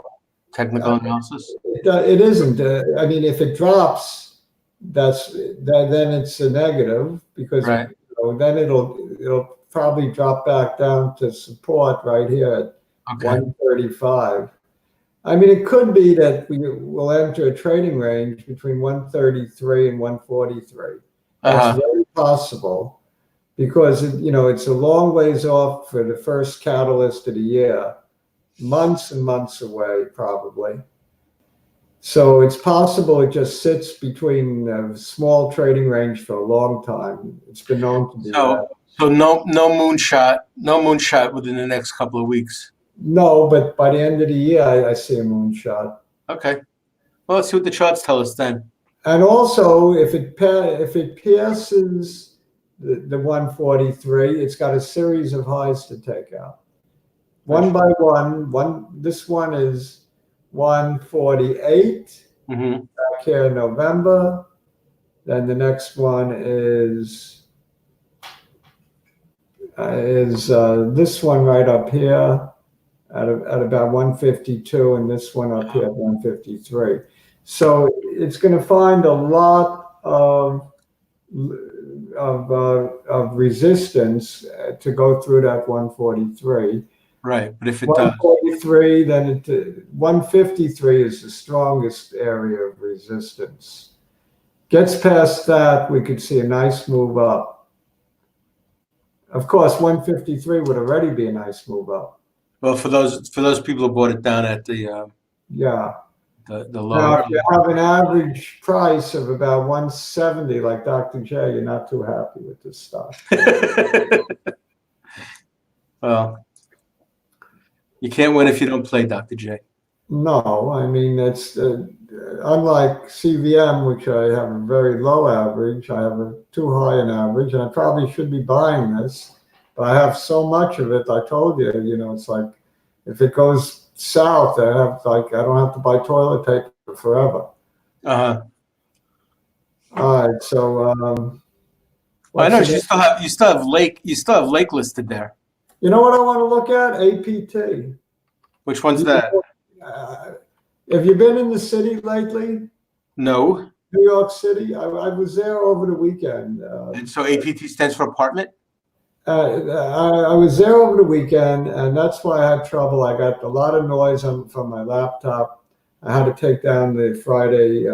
technical analysis? It isn't. I mean, if it drops, then it's a negative, because then it'll probably drop back down to support right here at 135. I mean, it could be that we will enter a trading range between 133 and 143. That's very possible, because it's a long ways off for the first catalyst of the year, months and months away probably. So it's possible it just sits between a small trading range for a long time. It's been known to be that. So no moonshot within the next couple of weeks. No, but by the end of the year, I see a moonshot. Okay. Well, let's see what the charts tell us then. And also, if it passes the 143, it's got a series of highs to take out. One by one. This one is 148 back here in November. Then the next one is this one right up here at about 152, and this one up here at 153. So it's going to find a lot of resistance to go through that 143. Right, but if it 143, then 153 is the strongest area of resistance. Gets past that, we could see a nice move up. Of course, 153 would already be a nice move up. Well, for those people who bought it down at the the lower. Now, if you have an average price of about 170, like Dr. J, you're not too happy with this stock. Well, you can't win if you don't play, Dr. J. No, I mean, it's unlike CVM, which I have a very low average. I have a too high an average, and I probably should be buying this, but I have so much of it. I told you, it's like if it goes south, I don't have to buy toilet paper forever. All right, so I know you still have Lake listed there. You know what I want to look at? APT. Which one's that? Have you been in the city lately? No. New York City. I was there over the weekend. And so APT stands for apartment? I was there over the weekend, and that's why I had trouble. I got a lot of noise from my laptop. I had to take down the Friday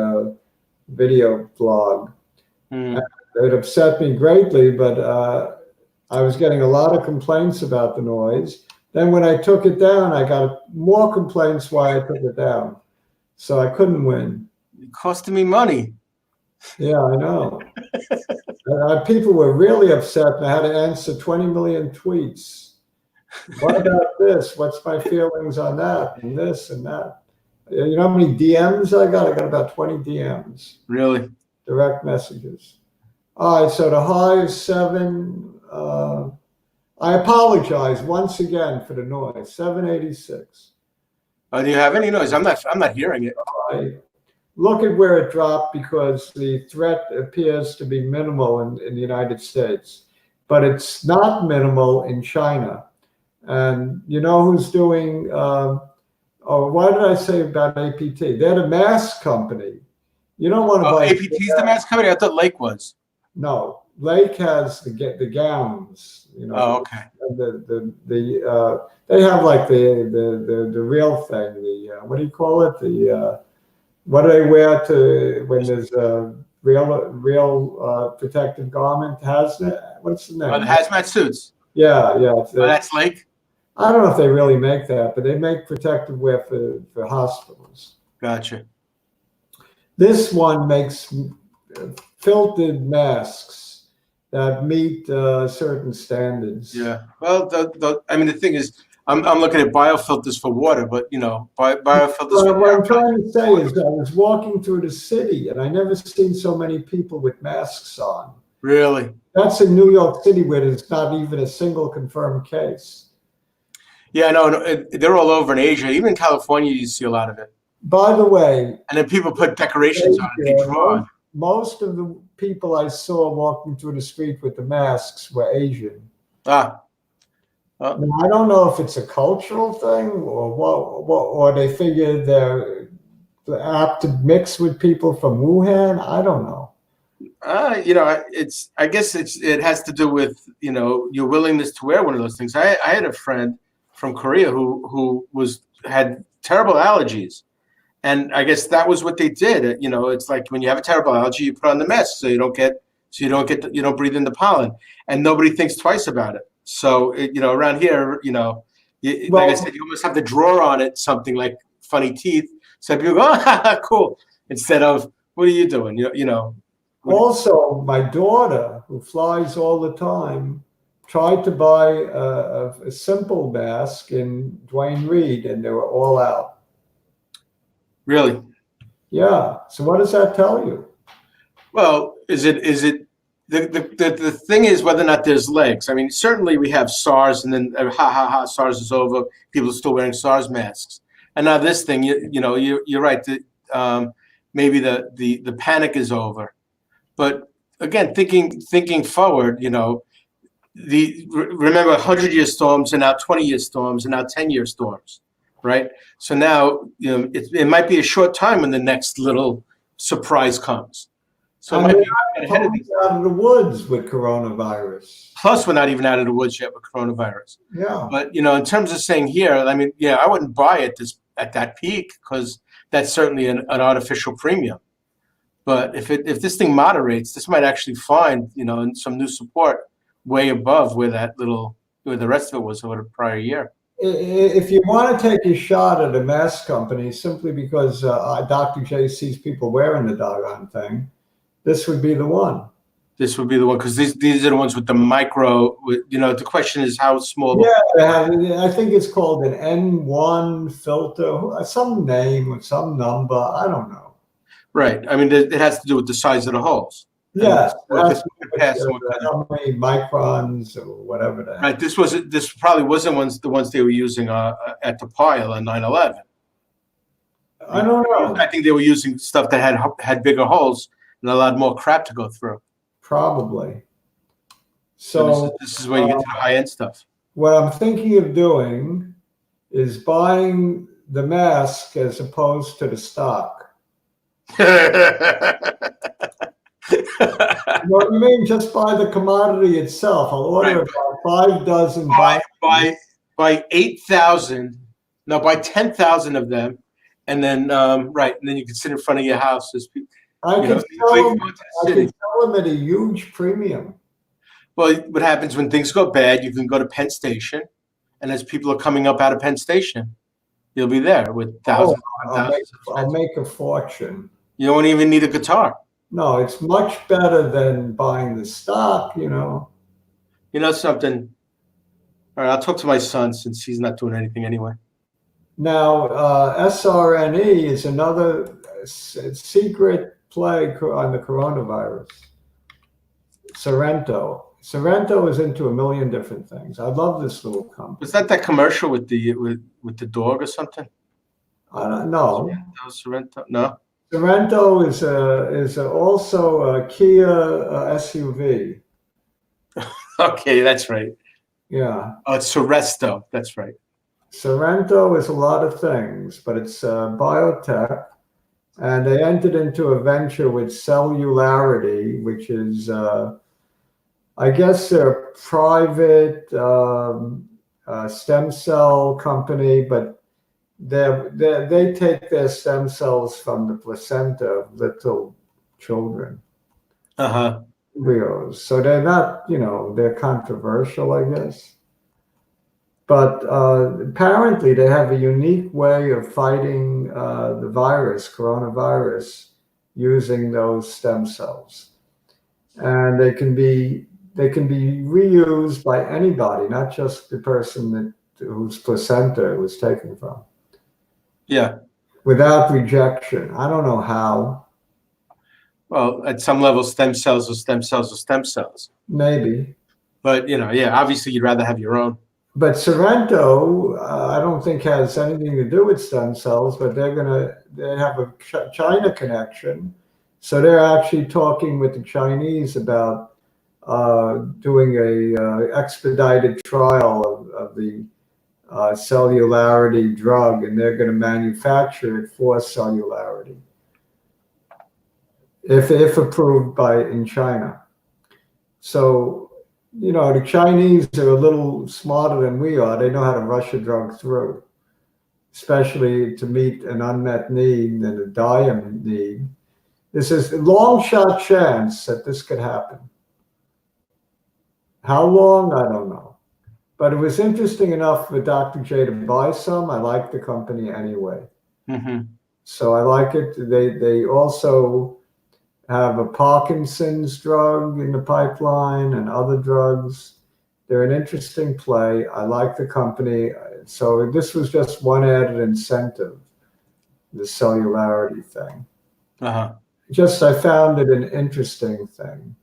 video blog. It upset me greatly, but I was getting a lot of complaints about the noise. Then when I took it down, I got more complaints why I took it down. So I couldn't win. It costed me money. Yeah, I know. People were really upset, and I had to answer 20 million tweets. What about this? What's my feelings on that? And this and that. You know how many DMs I got? I got about 20 DMs. Really? Direct messages. All right, so the high is 7. I apologize once again for the noise. 786. Do you have any noise? I'm not hearing it. I look at where it dropped because the threat appears to be minimal in the United States, but it's not minimal in China. And you know who's doing? Oh, why did I say about APT? They're the mask company. You don't want to Oh, buy. APT's the mask company? I thought Lake was. No, Lake has the gowns. Oh, okay. They have like the real thing. What do you call it? What do they wear to when there's a real protective garment? Hazmat. What's the Oh, the name? hazmat suits. Yeah, yeah. Oh, that's Lake? I don't know if they really make that, but they make protective wear for hospitals. Gotcha. This one makes filtered masks that meet certain standards. Yeah. Well, I mean, the thing is, I'm looking at biofilters for water, but biofilters for What air. I'm trying to say is I was walking through the city and I never seen so many people with masks on. Really? That's in New York City where there's not even a single confirmed case. Yeah, no, they're all over in Asia. Even in California, you see a lot of it. By the way, And then people put decorations on it. They draw on. most of the people I saw walking through the street with the masks were Asian. Ah. Now, I don't know if it's a cultural thing or or they figure they're apt to mix with people from Wuhan. I don't know. I guess it has to do with your willingness to wear one of those things. I had a friend from Korea who had terrible allergies, and I guess that was what they did. It's like when you have a terrible allergy, you put on the mask so you don't breathe in the pollen, and nobody thinks twice about it. So around here, like I said, you almost have to draw on it something like funny teeth, so people go, "Oh, cool," instead of "What are you doing?" Also, my daughter, who flies all the time, tried to buy a simple mask in Dwayne Reed, and they were all out. Really? Yeah. So what does that tell you? Well, is it the thing is whether or not there's legs. I mean, certainly we have SARS, and then SARS is over. People are still wearing SARS masks, and now this thing. You're right. Maybe the panic is over, but again, thinking forward, remember 100-year storms and now 20-year storms and now 10-year storms, right? So now it might be a short time when the next little surprise comes. So it might be ahead of out of the woods with coronavirus. Plus, we're not even out of the woods yet with coronavirus. Yeah. But in terms of saying here, I mean, yeah, I wouldn't buy it at that peak because that's certainly an artificial premium. But if this thing moderates, this might actually find some new support way above where the rest of it was over the prior year. If you want to take a shot at a mask company simply because Dr. J sees people wearing the doggone thing, this would be the one. This would be the one because these are the ones with the micro. The question is how small. Yeah, I think it's called an N1 filter, some name or some number. I don't know. Right. I mean, it has to do with the size of the holes. Yes. How many microns or whatever that. Right. This probably wasn't the ones they were using at the pile on 9/11. I don't know. I think they were using stuff that had bigger holes and allowed more crap to go through. Probably. So this is where you get to the high-end stuff. What I'm thinking of doing is buying the mask as opposed to the stock. You know what I mean? Just buy the commodity itself. I'll order about 5 dozen. Buy 8,000. No, buy 10,000 of them, and then and then you can sit in front of your house as people. I can sell them at a huge premium. Well, what happens when things go bad? You can go to Penn Station, and as people are coming up out of Penn Station, you'll be there with thousands. I'll make a fortune. You don't even need a guitar. No, it's much better than buying the stock, You know something? All right, I'll talk to my son since he's not doing anything anyway. Now, srne is another secret plague on the coronavirus. Sorrento. Sorrento is into a million different things. I love this little company. Was that commercial with the dog or something? I don't know. Sorrento? No. Sorrento is also a Kia SUV. Okay, that's right. Yeah. Oh, it's Sorresto. That's right. Sorrento is a lot of things, but it's biotech. And they entered into a venture with Cellularity, which is, I guess, a private stem cell company, but they take their stem cells from the placenta of little children. Embryos. So they're not, they're controversial, I guess. But apparently they have a unique way of fighting the virus, coronavirus, using those stem cells. And they can be reused by anybody, not just the person whose placenta it was taken from. Yeah. Without rejection. I don't know how. Well, at some level, stem cells are stem cells are stem cells. Maybe. But, yeah, obviously you'd rather have your own. But Sorrento, I don't think has anything to do with stem cells, but they have a China connection. So they're actually talking with the Chinese about doing a expedited trial of the Cellularity drug, and they're going to manufacture it for Cellularity if approved in China. So, the Chinese are a little smarter than we are. They know how to rush a drug through, especially to meet an unmet need and a dire need. This is a long shot chance that this could happen. How long? I don't know. But it was interesting enough for Dr. J to buy some. I like the company anyway. So I like it. They also have a Parkinson's drug in the pipeline and other drugs. They're an interesting play. I like the company. So this was just one added incentive, the Cellularity thing. I found it an interesting thing.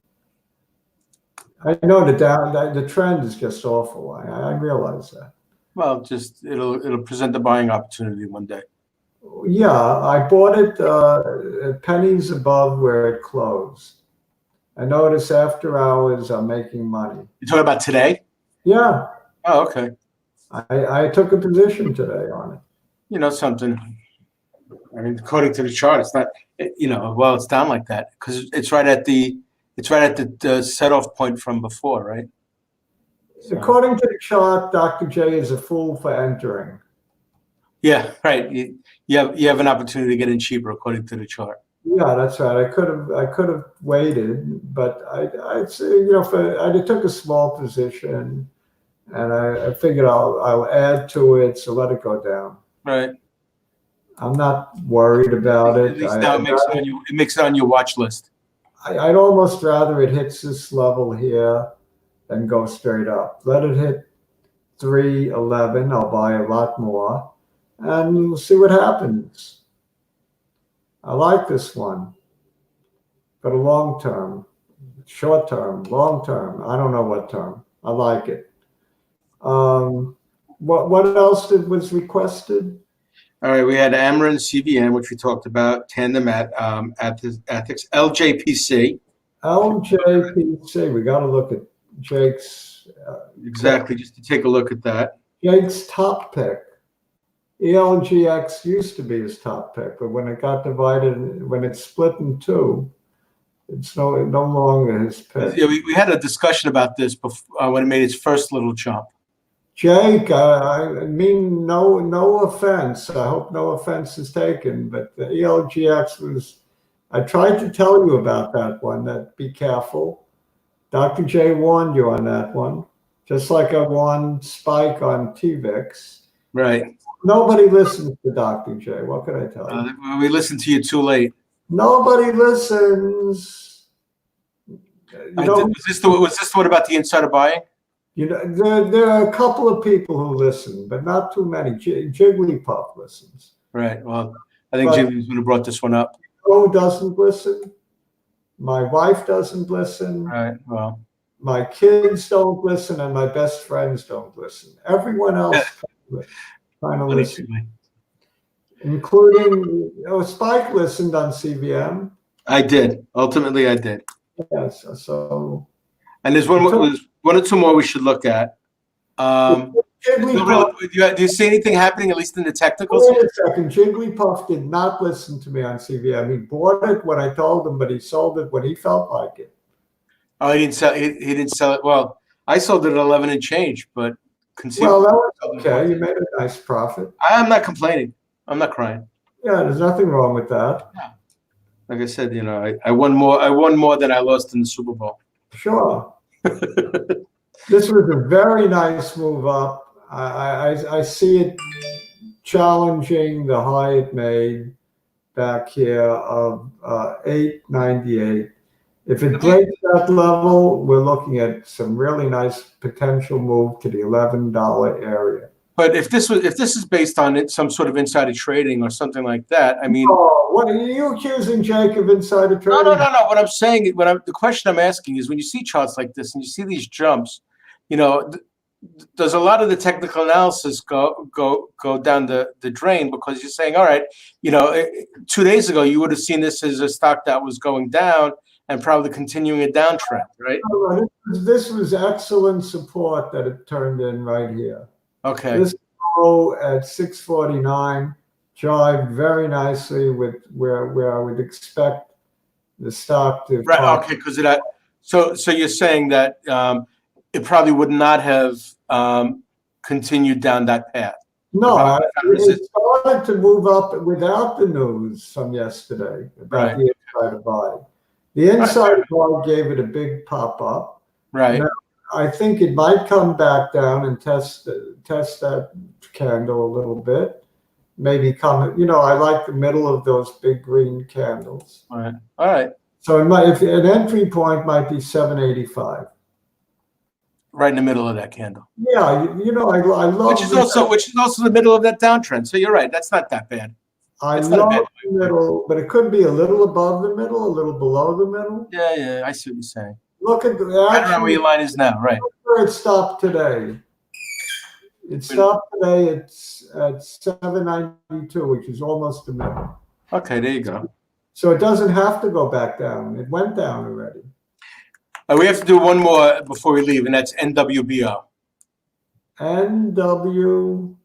I know the trend is just awful. I realize that. Well, just it'll present the buying opportunity one day. Yeah, I bought it at pennies above where it closed. I notice after hours I'm making money. You're talking about today? Yeah. Oh, okay. I took a position today on it. You know something? I mean, according to the chart, it's not. Well, it's down like that because it's right at the set-off point from before, right? So. According to the chart, Dr. J is a fool for entering. Yeah, right. You have an opportunity to get in cheaper according to the chart. Yeah, that's right. I could have waited, but I'd say I took a small position, and I figured I'll add to it, so let it go down. Right. I'm not worried about it. At least now it makes it on your watch list. I'd almost rather it hits this level here than go straight up. Let it hit 311. I'll buy a lot more, and we'll see what happens. I like this one, but a long term, short term, long term. I don't know what term. I like it. What else was requested? All right, we had amrn CVN, which we talked about, tandem athx, ljpc. LJPC. We got to look at Jake's. Exactly, just to take a look at that. Jake's top pick. ELGX used to be his top pick, but when it got divided, when it split in two, it's no longer his pick. Yeah, we had a discussion about this before, when it made its first little jump. Jake, I mean, no offense. I hope no offense is taken, but the ELGX was, I tried to tell you about that one, that be careful. Dr. J warned you on that one, just like I warned Spike on TVIX. Right. Nobody listens to Dr. J. What can I tell you? We listened to you too late. Nobody listens. Was this the one about the insider buying? There are a couple of people who listen, but not too many. Jigglypuff listens. Right. Well, I think Jiggly would have brought this one up. Who doesn't listen? My wife doesn't listen. Right. Well, My kids don't listen, and my best friends don't listen. Everyone else kind of listens, including Spike listened on CVM. I did. Ultimately, I did. Yes. So. And there's one or two more we should look at. Do you see anything happening, at least in the technicals? Wait a second. Jigglypuff did not listen to me on CVM. He bought it when I told him, but he sold it when he felt like it. Oh, he didn't sell. He didn't sell it. Well, I sold it at 11 and change, but well, that was okay. You made a nice profit. I'm not complaining. I'm not crying. Yeah, there's nothing wrong with that. Yeah. Like I said, you know, I won more. I won more than I lost in the Super Bowl. Sure. This was a very nice move up. I see it challenging the high it made back here of 898. If it breaks that level, we're looking at some really nice potential move to the $11 area. But if this is based on some sort of insider trading or something like that, I mean, what are you accusing Jake of insider trading? No. What I'm saying, the question I'm asking is, when you see charts like this and you see these jumps, you know, does a lot of the technical analysis go down the drain, because you're saying, all right, you know, 2 days ago you would have seen this as a stock that was going down and probably continuing a downtrend, right? This was excellent support that it turned in right here. Okay. This low at 649 jived very nicely with where I would expect the stock to. Right. Okay. Because so you're saying that it probably would not have continued down that path. No, it started to move up without the news from yesterday about the insider buy. The insider buy gave it a big pop up. Right. Now, I think it might come back down and test that candle a little bit. Maybe come, you know, I like the middle of those big green candles. All right. All right. So if an entry point might be 785. Right in the middle of that candle. Yeah, you know, I love which is also the middle of that downtrend. So you're right. That's not that bad. I love the middle, but it could be a little above the middle, a little below the middle. Yeah. I see what you're saying. Look at I don't know where your line is now, right? Look where it stopped today. It stopped today at 792, which is almost the middle. Okay, there you go. So it doesn't have to go back down. It went down already. We have to do one more before we leave, and that's NWBO. NWBO.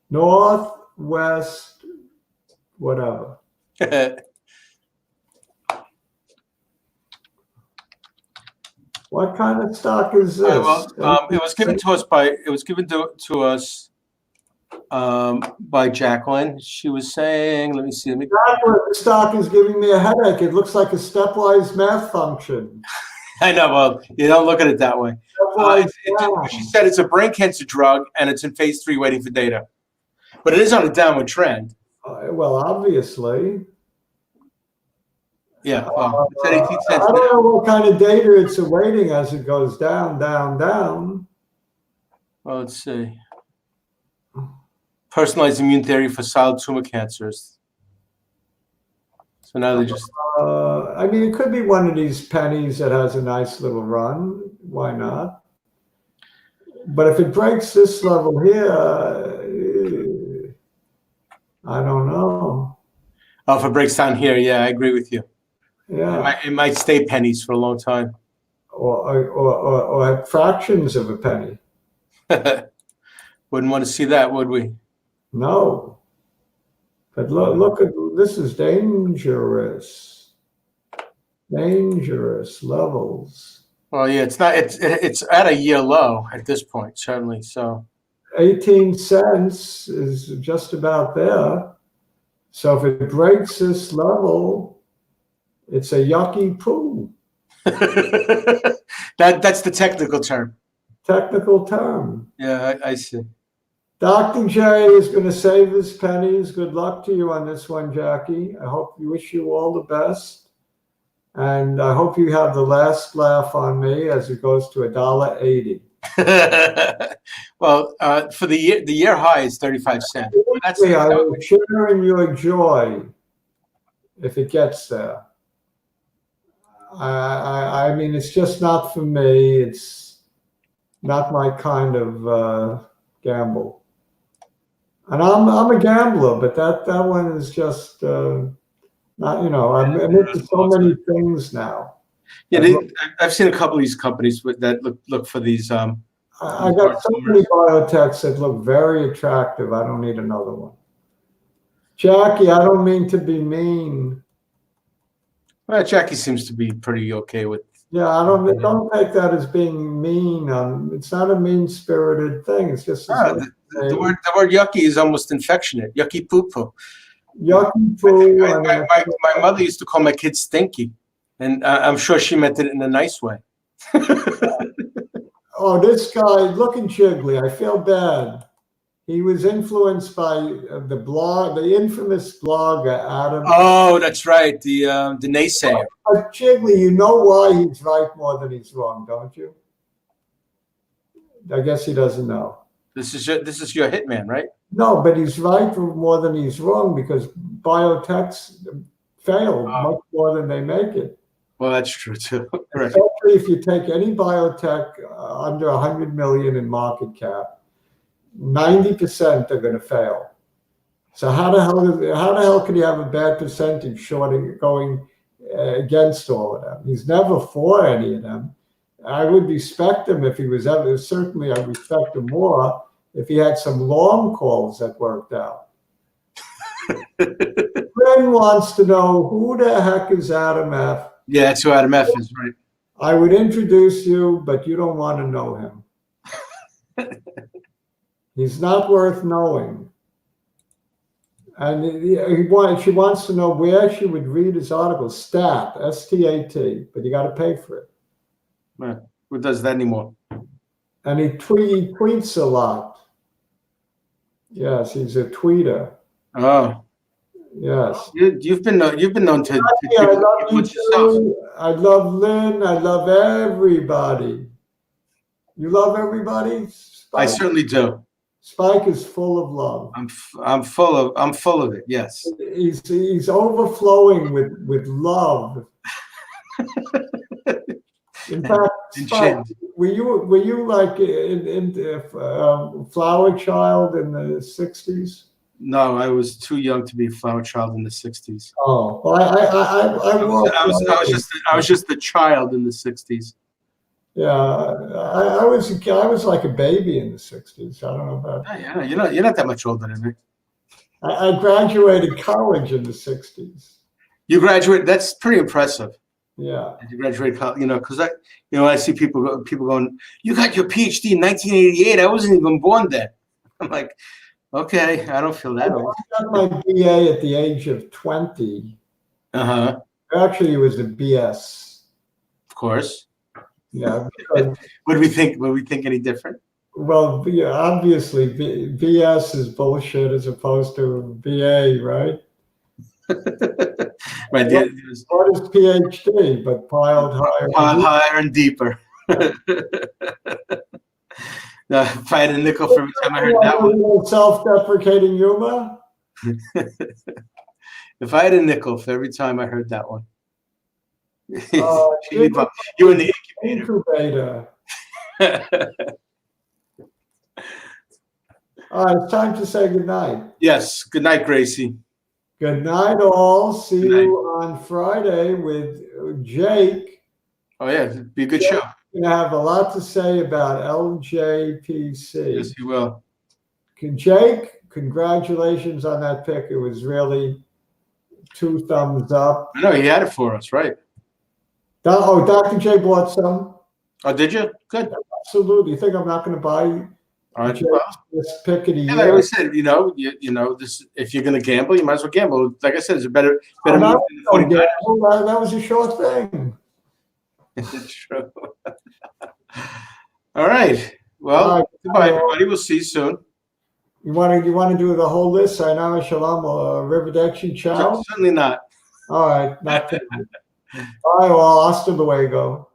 Northwest, whatever. What kind of stock is this? It was given to us by Jacqueline. She was saying, let me see. Jacqueline, the stock is giving me a headache. It looks like a stepwise math function. I know. Well, you don't look at it that way. She said it's a brain cancer drug, and it's in phase 3 waiting for data. But it is on a downward trend. Well, obviously. Yeah, well, it's at 18 cents. I don't know what kind of data it's awaiting as it goes down, down, down. Well, let's see. Personalized immune theory for solid tumor cancers. So now they just. I mean, it could be one of these pennies that has a nice little run. Why not? But if it breaks this level here, I don't know. Oh, if it breaks down here, yeah, I agree with you. Yeah, it might stay pennies for a long time, or fractions of a penny. Wouldn't want to see that, would we? No. But look at this is dangerous. Dangerous levels. Well, yeah, it's not. It's at a year low at this point, certainly. So, 18 cents is just about there. So if it breaks this level, it's a yucky poo. That's the technical term. Technical term. Yeah, I see. Dr. J is going to save his pennies. Good luck to you on this one, Jackie. I wish you all the best. And I hope you have the last laugh on me as it goes to $1.80. Well, for the year high is 35 cents. I will share in your joy if it gets there. I mean, it's just not for me. It's not my kind of gamble. And I'm a gambler, but that one is just not. I'm into so many things now. Yeah, I've seen a couple of these companies that look for these. I got so many biotechs that look very attractive. I don't need another one. Jackie, I don't mean to be mean. Well, Jackie seems to be pretty okay with. Yeah, don't take that as being mean. It's not a mean-spirited thing. It's just the word yucky is almost infectionate. Yucky poo poo. Yucky poo. My mother used to call my kids stinky, and I'm sure she meant it in a nice way. Oh, this guy looking jiggly. I feel bad. He was influenced by the infamous blogger Adam. Oh, that's right, the naysayer. But Jiggly, you know why he's right more than he's wrong, don't you? I guess he doesn't know. This is your hitman, right? No, but he's right more than he's wrong because biotechs fail much more than they make it. Well, that's true too. Right. Especially if you take any biotech under 100 million in market cap. 90% are going to fail. So how the hell can you have a bad percentage going against all of them? He's never for any of them. I would respect him if he was ever. Certainly, I respect him more if he had some long calls that worked out. Friend wants to know who the heck is Adam F. Yeah, that's who Adam F is, right? I would introduce you, but you don't want to know him. He's not worth knowing. And she wants to know where she would read his article. Stat, S-T-A-T, but you got to pay for it. Right. Who does that anymore? And he tweets a lot. Yes, he's a tweeter. Oh. Yes. You've been known to I love you too. I love Lynn. I love everybody. You love everybody? Spike? I certainly do. Spike is full of love. I'm full of it. Yes. He's overflowing with love. In fact, Spike, were you like in flower child in the 60s? No, I was too young to be a flower child in the 60s. Oh, well, I was just a child in the 60s. Yeah, I was like a baby in the 60s. I don't know about. Yeah, you're not that much older than me. I graduated college in the 60s. You graduated. That's pretty impressive. Yeah. You graduated college, because I see people going, you got your PhD in 1988. I wasn't even born then. I'm like, okay, I don't feel that old. I got my BA at the age of 20. Uh-huh. Actually, it was a BS. Of course. Yeah. Would we think any different? Well, yeah, obviously, BS is bullshit as opposed to BA, right? Right. What is PhD? But piled higher. Higher and deeper. If I had a nickel for every time I heard that one. Self-deprecating humor? If I had a nickel for every time I heard that one. You in the incubator. All right, it's time to say goodnight. Yes. Good night, Gracie. Good night, all. See you on Friday with Jake. Oh, yeah. It'd be a good show. Going to have a lot to say about LJPC. Yes, you will. Jake, congratulations on that pick. It was really 2 thumbs up. I know, he had it for us, right? Oh, Dr. J bought some. Oh, did you? Good. Absolutely. You think I'm not going to buy this pick of the year? Like I said, this. If you're going to gamble, you might as well gamble. Like I said, it's a better move than 49. That was a short thing. It's true. All right. Well, goodbye, everybody. We'll see you soon. You want to do the whole list? Sayonara, shalom, arrivederci, ciao? Certainly not. All right. Not Bye, all. Hasta luego.